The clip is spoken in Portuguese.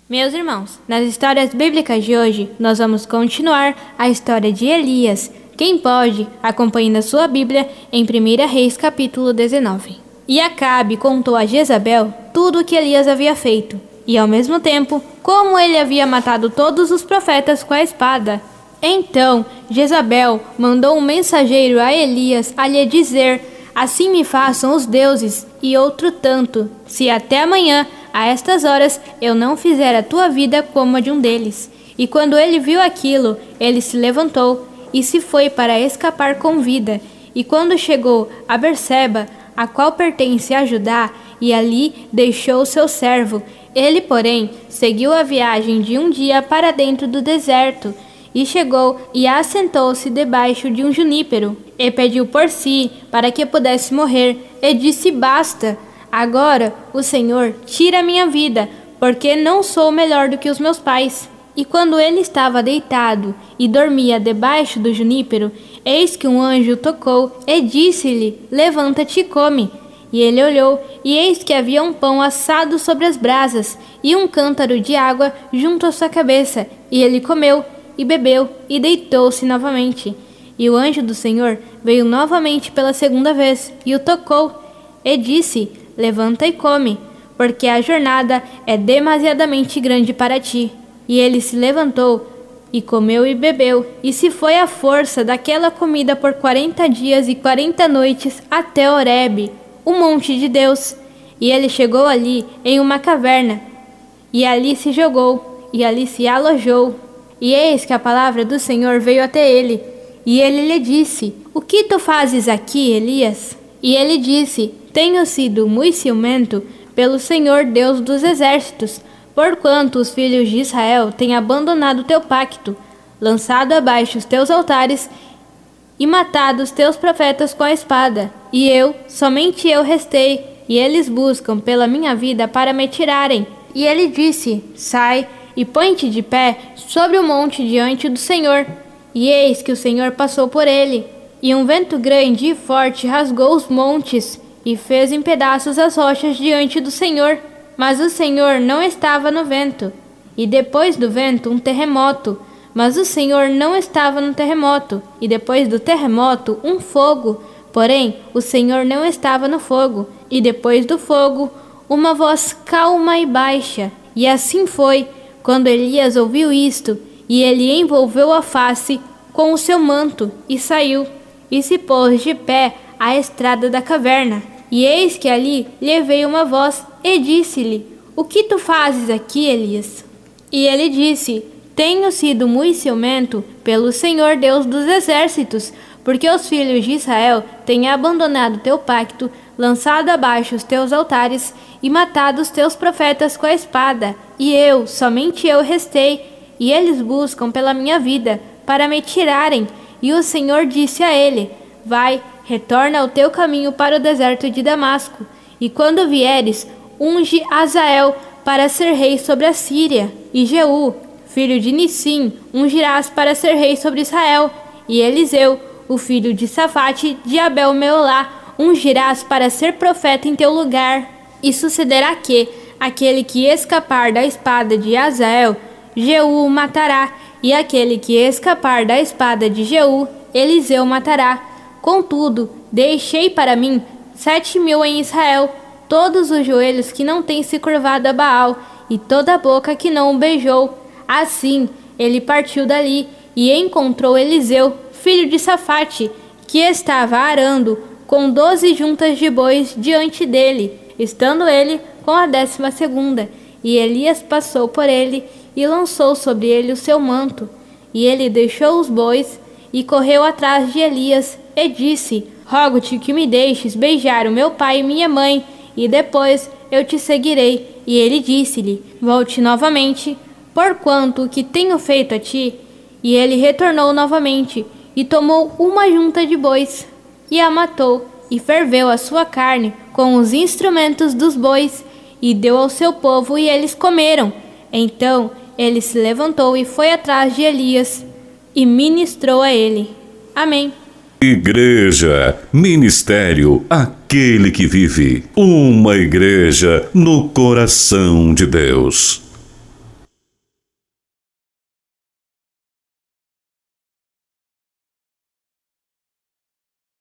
Meus irmãos, nas histórias bíblicas de hoje, nós vamos continuar a história de Elias. Quem pode, acompanhe na sua Bíblia em 1 Reis capítulo 19. E Acabe contou a Jezabel tudo o que Elias havia feito, e ao mesmo tempo, como ele havia matado todos os profetas com a espada. Então, Jezabel mandou um mensageiro a Elias a lhe dizer: assim me façam os deuses e outro tanto, se até amanhã, a estas horas, eu não fizer a tua vida como a de um deles. E quando ele viu aquilo, ele se levantou e se foi para escapar com vida. E quando chegou a Berseba, a qual pertence a Judá, e ali deixou seu servo, ele, porém, seguiu a viagem de um dia para dentro do deserto, e chegou e assentou-se debaixo de um junípero, e pediu por si, para que pudesse morrer, e disse: basta, agora o Senhor tira minha vida, porque não sou melhor do que os meus pais. E quando ele estava deitado e dormia debaixo do junípero, eis que um anjo tocou e disse-lhe: levanta-te e come. E ele olhou, e eis que havia um pão assado sobre as brasas, e um cântaro de água junto à sua cabeça. E ele comeu, e bebeu, e deitou-se novamente. E o anjo do Senhor veio novamente pela segunda vez, e o tocou, e disse: levanta e come, porque a jornada é demasiadamente grande para ti. E ele se levantou, e comeu e bebeu, e se foi à força daquela comida por 40 dias e 40 noites até Horebe, o monte de Deus. E ele chegou ali em uma caverna, e ali se jogou, e ali se alojou. E eis que a palavra do Senhor veio até ele, e ele lhe disse: o que tu fazes aqui, Elias? E ele disse: tenho sido muito ciumento pelo Senhor Deus dos exércitos, porquanto os filhos de Israel têm abandonado o teu pacto, lançado abaixo os teus altares e matado os teus profetas com a espada. E eu, somente eu restei, e eles buscam pela minha vida para me tirarem. E ele disse: sai e põe-te de pé sobre o monte diante do Senhor. E eis que o Senhor passou por ele, e um vento grande e forte rasgou os montes, e fez em pedaços as rochas diante do Senhor. Mas o Senhor não estava no vento. E depois do vento, um terremoto. Mas o Senhor não estava no terremoto. E depois do terremoto, um fogo. Porém, o Senhor não estava no fogo. E depois do fogo, uma voz calma e baixa. E assim foi, quando Elias ouviu isto, e ele envolveu a face com o seu manto, e saiu, e se pôs de pé à estrada da caverna. E eis que ali lhe veio uma voz, e disse-lhe: o que tu fazes aqui, Elias? E ele disse: tenho sido muito ciumento pelo Senhor Deus dos exércitos, porque os filhos de Israel têm abandonado teu pacto, lançado abaixo os teus altares, e matado os teus profetas com a espada. E eu, somente eu restei, e eles buscam pela minha vida, para me tirarem. E o Senhor disse a ele: vai, retorna ao teu caminho para o deserto de Damasco, e quando vieres, unge Azael para ser rei sobre a Síria, e Jeú, filho de Nissim, ungirás para ser rei sobre Israel, e Eliseu, o filho de Safate de Abel-Meolá, ungirás para ser profeta em teu lugar. E sucederá que aquele que escapar da espada de Azael, Jeú o matará, e aquele que escapar da espada de Jeú, Eliseu matará. Contudo, deixei para mim 7.000 em Israel, todos os joelhos que não têm se curvado a Baal, e toda a boca que não o beijou. Assim, ele partiu dali, e encontrou Eliseu, filho de Safate, que estava arando com 12 juntas de bois diante dele, estando ele com a 12ª. E Elias passou por ele, e lançou sobre ele o seu manto. E ele deixou os bois, e correu atrás de Elias, e disse: rogo-te que me deixes beijar o meu pai e minha mãe, e depois eu te seguirei. E ele disse-lhe: volte novamente, porquanto o que tenho feito a ti. E ele retornou novamente, e tomou uma junta de bois, e a matou, e ferveu a sua carne com os instrumentos dos bois, e deu ao seu povo, e eles comeram. Então ele se levantou e foi atrás de Elias, e ministrou a ele. Amém. Igreja, ministério, aquele que vive. Uma igreja no coração de Deus.